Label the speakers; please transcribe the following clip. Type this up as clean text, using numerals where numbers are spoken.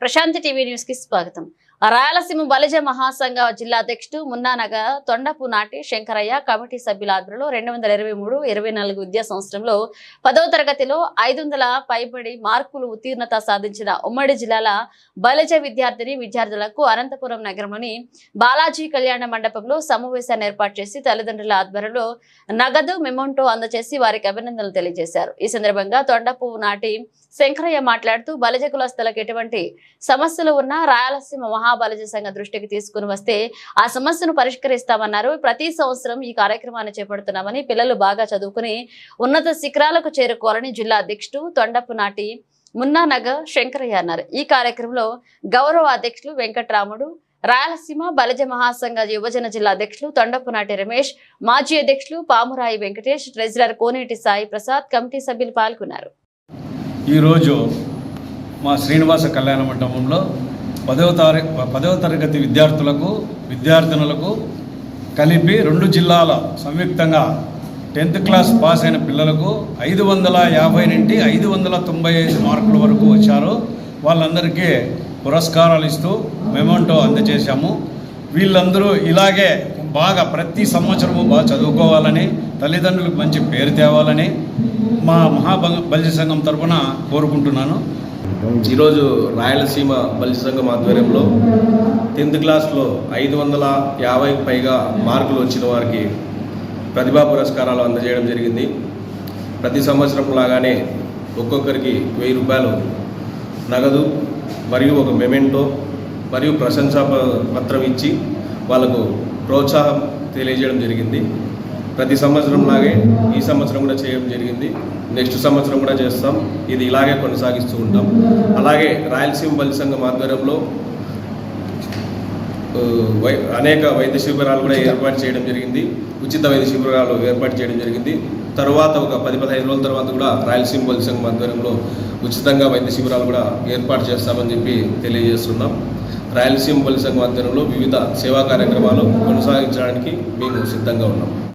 Speaker 1: Prashanti TV news కి స్వాగతం. రాయలసీమ బలిజ మహాసంఘ జిల్లా అధ్యక్షుడు మున్నానగ తొండపు నాటి శంకరయ్య కమిటీ సభ్యుల ఆధ్వర్యంలో 2023-24 విద్యా సంవత్సరంలో 10వ తరగతిలో 500 పైబడి మార్కులు ఉత్తీర్ణత సాధించిన ఉమ్మడి జిల్లాల బలిజ విద్యార్థులకు అనంతపురం నగరంలోని బాలాజీ కళ్యాణ మండపంలో సమావేశాన్ని ఏర్పాటు చేసి తల్లిదండ్రుల ఆధ్వర్యంలో నగదు మెమోంటో అందజేసి వారికి అభినందనలు తెలియజేశారు. ఈ సందర్భంగా తొండపు నాటి శంకరయ్య మాట్లాడుతూ బలిజ కులస్తులకు ఎటువంటి సమస్యలు ఉన్నా రాయలసీమ మహాబలిజ సంఘ దృష్టికి తీసుకుని వస్తే ఆ సమస్యను పరిష్కరిస్తామన్నారు. ప్రతి సంవత్సరం ఈ కార్యక్రమాన్ని చేపడుతున్నామని, పిల్లలు బాగా చదువుకుని ఉన్నత శిఖరాలకు చేరుకోవాలని జిల్లా అధ్యక్షుడు తొండపు నాటి మున్నానగ శంకరయ్య అన్నారు. ఈ కార్యక్రమంలో గౌరవ అధ్యక్షులు వెంకట్రాముడు, రాయలసీమ బలిజ మహాసంఘ యువజన జిల్లా అధ్యక్షులు తొండపు నాటి రమేష్, మాజీ అధ్యక్షులు పామురాయి వెంకటేష్, ట్రెజరర్ కోనేటి సాయి ప్రసాద్, కమిటీ సభ్యులు పాల్గొన్నారు.
Speaker 2: ఈరోజు మా శ్రీనివాస కళ్యాణ మండపంలో 10వ తరగతి విద్యార్థినులకు కలిపి 2 జిల్లాల సంయుక్తంగా 10th క్లాస్ పాస్ అయిన పిల్లలకు 550 నుండి 595 మార్కుల వరకు వచ్చారు. వాళ్ళందరికీ పురస్కారాలు ఇస్తూ మెమోంటో అందజేశాము. వీళ్ళందరూ ఇలాగే బాగా ప్రతి సంవత్సరము బాగా చదువుకోవాలని, తల్లిదండ్రులకు మంచి పేరు తేవాలని మా బలిజ సంఘం తరఫున కోరుకుంటున్నాను.
Speaker 3: ఈరోజు రాయలసీమ బలిజ సంఘం ఆధ్వర్యంలో 10th క్లాస్లో 550కి పైగా మార్కులు వచ్చిన వారికి ప్రతిభా పురస్కారాలు అందజేయడం జరిగింది. ప్రతి సంవత్సరం లాగానే ఒక్కొక్కరికి 1000 రూపాయలు నగదు మరియు ఒక మెమెంటో మరియు ప్రశంసా పత్రం ఇచ్చి వాళ్ళకు ప్రోత్సాహం తెలియజేయడం జరిగింది. ప్రతి సంవత్సరం లాగే ఈ సంవత్సరం కూడా చేయడం జరిగింది. నెక్స్ట్ సంవత్సరం కూడా చేస్తాం. ఇది ఇలాగే కొనసాగిస్తూ ఉంటాం. అలాగే రాయలసీమ బలిజ సంఘం ఆధ్వర్యంలో అనేక వైద్య శిబిరాలు కూడా ఏర్పాటు చేయడం జరిగింది. ఉచిత వైద్య శిబిరాలు ఏర్పాటు చేయడం జరిగింది. తర్వాత ఒక 10-15 రోజుల తర్వాత కూడా రాయలసీమ బలిజ సంఘం ఆధ్వర్యంలో ఉచితంగా వైద్య శిబిరాలు కూడా ఏర్పాటు చేస్తామని చెప్పి తెలియజేస్తున్నాం. రాయలసీమ బలిజ సంఘం ఆధ్వర్యంలో వివిధ సేవా కార్యక్రమాలు కొనసాగించడానికి మేము సిద్ధంగా ఉన్నాం.